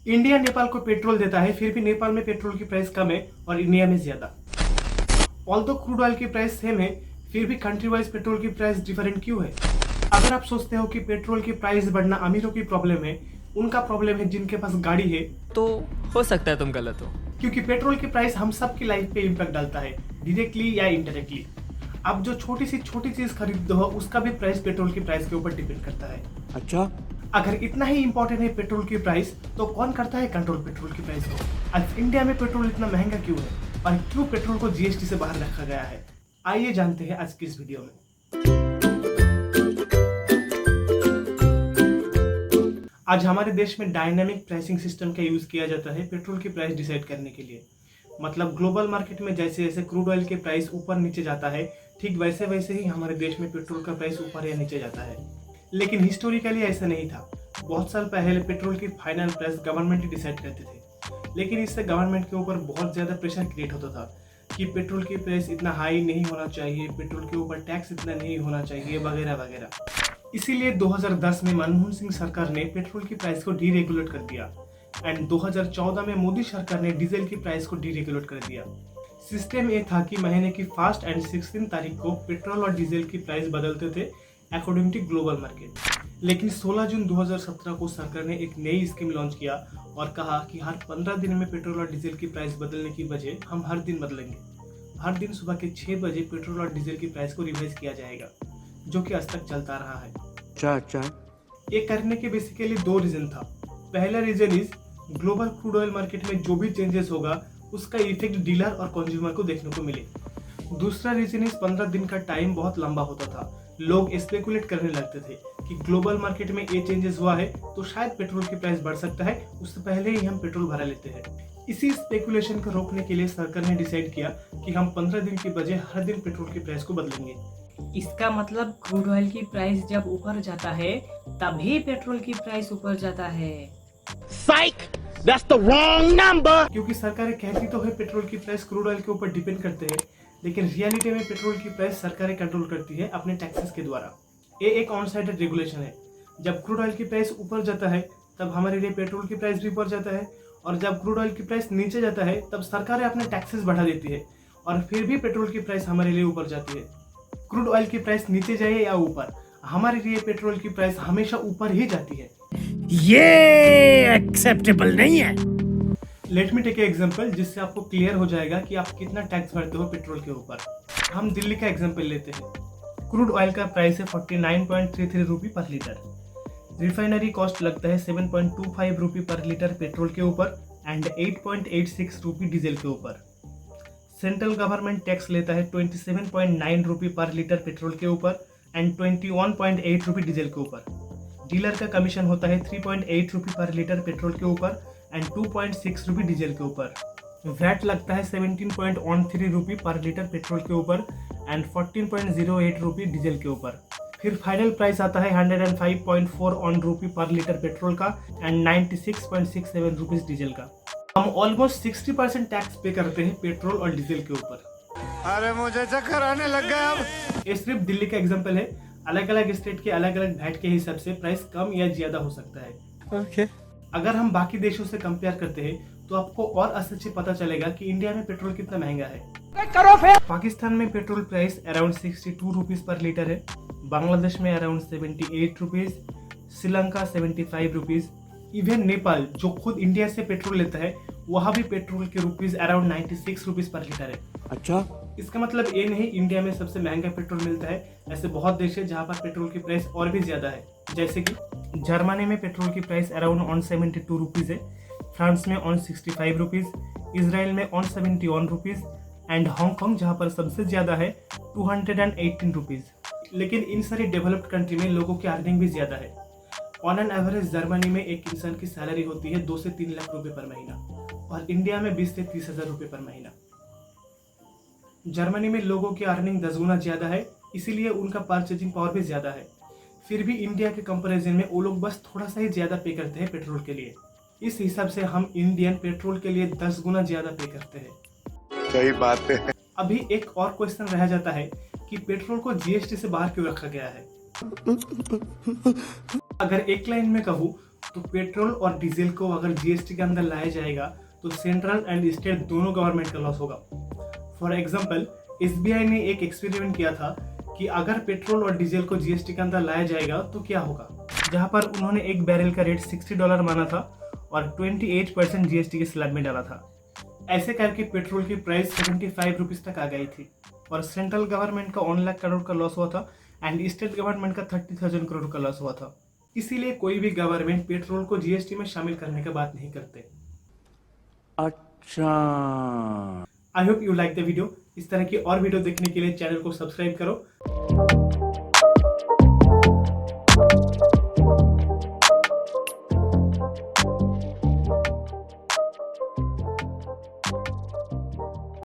India Nepal को petrol देता है, फिर भी नेपाल में पेट्रोल की प्राइस कम है और इंडिया में ज्यादा। ऑल्दो क्रूड ऑयल की प्राइस सेम है, फिर भी कंट्री वाइज पेट्रोल की प्राइस डिफरेंट क्यों है? अगर आप सोचते हो कि पेट्रोल की प्राइस बढ़ना अमीरों की प्रॉब्लम है, उनका प्रॉब्लम है जिनके पास गाड़ी है, तो हो सकता है तुम गलत हो। क्योंकि पेट्रोल की प्राइस हम सब की लाइफ पे इम्पैक्ट डालता है, डायरेक्टली या इनडायरेक्टली। आप जो छोटी सी छोटी चीज खरीदते हो उसका भी प्राइस पेट्रोल की प्राइस के ऊपर डिपेंड करता है। अच्छा, अगर इतना ही इंपॉर्टेंट है पेट्रोल की प्राइस, तो कौन करता है कंट्रोल पेट्रोल की प्राइस को? आज इंडिया में पेट्रोल इतना महंगा क्यों है और क्यों पेट्रोल को जीएसटी से बाहर रखा गया है? आइए जानते हैं आज की इस वीडियो में। आज हमारे देश में डायनामिक प्राइसिंग सिस्टम का यूज किया जाता है पेट्रोल की प्राइस डिसाइड करने के लिए। मतलब ग्लोबल मार्केट में जैसे जैसे क्रूड ऑयल के प्राइस ऊपर नीचे जाता है, ठीक वैसे वैसे ही हमारे देश में पेट्रोल का प्राइस ऊपर या नीचे जाता है। लेकिन हिस्टोरिकली ऐसा नहीं था। बहुत साल पहले पेट्रोल की फाइनल प्राइस गवर्नमेंट ही डिसाइड करते थे, लेकिन इससे गवर्नमेंट के ऊपर बहुत ज़्यादा प्रेशर क्रिएट होता था कि पेट्रोल की प्राइस इतना हाई नहीं होना चाहिए, पेट्रोल के ऊपर टैक्स इतना नहीं होना चाहिए, वगैरह वगैरह। इसीलिए 2010 में मनमोहन सिंह सरकार ने पेट्रोल की प्राइस को डीरेगुलेट कर दिया एंड 2014 में मोदी सरकार ने डीजल की प्राइस को डीरेगुलेट कर दिया। सिस्टम ये था कि महीने की 1 और 16 तारीख को पेट्रोल और डीजल की प्राइस बदलते थे अकॉर्डिंग टू ग्लोबल मार्केट। लेकिन 16 जून 2017 को सरकार ने एक नई स्कीम लॉन्च किया और कहा कि हर 15 दिन में पेट्रोल और डीजल की प्राइस बदलने की बजाय हम हर दिन बदलेंगे। हर दिन सुबह के 6 बजे पेट्रोल और डीजल की प्राइस को रिवाइज किया जाएगा, जो कि आज तक चलता रहा है। अच्छा। ये करने के बेसिकली 2 रीजन था। पहला reason is global crude oil market में जो भी चेंजेस होगा उसका इफेक्ट डीलर और कंज्यूमर को देखने को मिले। दूसरा रीजन इज 15 दिन का टाइम बहुत लंबा होता था। लोग स्पेकुलेट करने लगते थे कि ग्लोबल मार्केट में ये चेंजेस हुआ है तो शायद पेट्रोल की प्राइस बढ़ सकता है, उससे पहले ही हम पेट्रोल भरा लेते हैं। इसी स्पेकुलेशन को रोकने के लिए सरकार ने डिसाइड किया कि हम 15 दिन की बजाय हर दिन पेट्रोल की प्राइस को बदलेंगे। इसका मतलब क्रूड ऑयल की प्राइस जब ऊपर जाता है तभी पेट्रोल की प्राइस ऊपर जाता है। Psych! That's the wrong number! क्योंकि सरकारें कहती तो है पेट्रोल की प्राइस क्रूड ऑयल के ऊपर डिपेंड करते हैं, लेकिन रियलिटी में पेट्रोल की प्राइस सरकारें कंट्रोल करती है अपने टैक्सेस के द्वारा। ये एक ऑन साइडेड रेगुलेशन है। जब क्रूड ऑयल की प्राइस ऊपर जाता है तब हमारे लिए पेट्रोल की प्राइस भी ऊपर जाता है, और जब क्रूड ऑयल की प्राइस नीचे जाता है तब सरकारें अपने टैक्सेस बढ़ा देती है और फिर भी पेट्रोल की प्राइस हमारे लिए ऊपर जाती है। क्रूड ऑयल की प्राइस नीचे जाए या ऊपर, हमारे लिए पेट्रोल की प्राइस हमेशा ऊपर ही जाती है। ये एक्सेप्टेबल नहीं है। Let me take a example जिससे आपको क्लियर हो जाएगा कि आप कितना टैक्स भरते हो पेट्रोल के ऊपर। हम दिल्ली का एग्जांपल लेते हैं। क्रूड ऑयल का प्राइस है 49.33 रुपये पर लीटर। रिफाइनरी कॉस्ट लगता है 7.25 रुपये पर लीटर पेट्रोल के ऊपर एंड 8.86 रुपये डीजल के ऊपर। सेंट्रल गवर्नमेंट टैक्स लेता है 27.9 रुपये पर लीटर पेट्रोल के ऊपर एंड 21.8 रुपये डीजल के ऊपर। डीलर का कमीशन होता है 3.8 रुपये पर लीटर पेट्रोल के ऊपर एंड 2.6 रुपये डीजल के ऊपर। वैट लगता है 17.13 रुपये पर लीटर पेट्रोल के ऊपर एंड 14.08 रुपये डीजल के ऊपर। फिर फाइनल प्राइस आता है 105.41 रुपये पर लीटर पेट्रोल का एंड 96.67 रुपीज डीजल का। हम ऑलमोस्ट 60% टैक्स पे करते हैं पेट्रोल और डीजल के ऊपर। अरे मुझे चक्कर आने लग गया अब। ये सिर्फ दिल्ली का एग्जांपल है। अलग अलग स्टेट के अलग अलग वैट के हिसाब से प्राइस कम या ज्यादा हो सकता है। Okay. अगर हम बाकी देशों से कंपेयर करते हैं तो आपको और अच्छे पता चलेगा कि इंडिया में पेट्रोल कितना महंगा है। पाकिस्तान में petrol price around 62 rupees per litre है, बांग्लादेश में around 78 rupees, Sri Lanka 75 rupees. Even Nepal जो खुद इंडिया से पेट्रोल लेता है वहाँ भी पेट्रोल के rupees around 96 rupees per litre है। अच्छा, इसका मतलब ये नहीं इंडिया में सबसे महंगा पेट्रोल मिलता है। ऐसे बहुत देश है जहाँ पर पेट्रोल की प्राइस और भी ज्यादा है, जैसे कि जर्मनी में पेट्रोल की प्राइस अराउंड 172 रुपीज है, फ्रांस में 165 रुपीज, इसराइल में 171 रुपीज एंड हांगकांग जहाँ पर सबसे ज्यादा है 218 रुपीज। लेकिन इन सारी डेवलप्ड कंट्री में लोगों की अर्निंग भी ज्यादा है। ऑन एन एवरेज जर्मनी में एक इंसान की सैलरी होती है 2 से 3 लाख रुपए पर महीना और इंडिया में 20 से 30 हजार रुपए पर महीना। जर्मनी में लोगों की अर्निंग 10 गुना ज्यादा है, इसीलिए उनका परचेजिंग पावर भी ज्यादा है। फिर भी इंडिया के कंपैरिजन में वो लोग बस थोड़ा सा ही ज्यादा पे करते हैं पेट्रोल के लिए। इस हिसाब से हम इंडियन पेट्रोल के लिए 10 गुना ज्यादा पे करते हैं। सही बात है। अभी एक और क्वेश्चन रह जाता है कि पेट्रोल को जीएसटी से बाहर क्यों रखा गया है। अगर एक लाइन में कहूँ तो पेट्रोल और डीजल को अगर जीएसटी के अंदर लाया जाएगा तो सेंट्रल एंड स्टेट दोनों गवर्नमेंट का लॉस होगा। फॉर एग्जाम्पल, एसबीआई ने एक एक्सपेरिमेंट किया था कि अगर पेट्रोल और डीजल को जीएसटी के अंदर लाया जाएगा तो क्या होगा, जहां पर उन्होंने एक बैरल का रेट $60 माना था और 28% जीएसटी के स्लैब में डाला था। ऐसे करके पेट्रोल की प्राइस 75 रुपीज तक आ गई थी और सेंट्रल गवर्नमेंट का 1 लाख करोड़ का लॉस हुआ था एंड स्टेट गवर्नमेंट का 30,000 करोड़ का लॉस हुआ था। इसीलिए कोई भी गवर्नमेंट पेट्रोल को जीएसटी में शामिल करने का बात नहीं करते। अच्छा, I hope you like the video. इस तरह की और वीडियो देखने के लिए चैनल को सब्सक्राइब करो।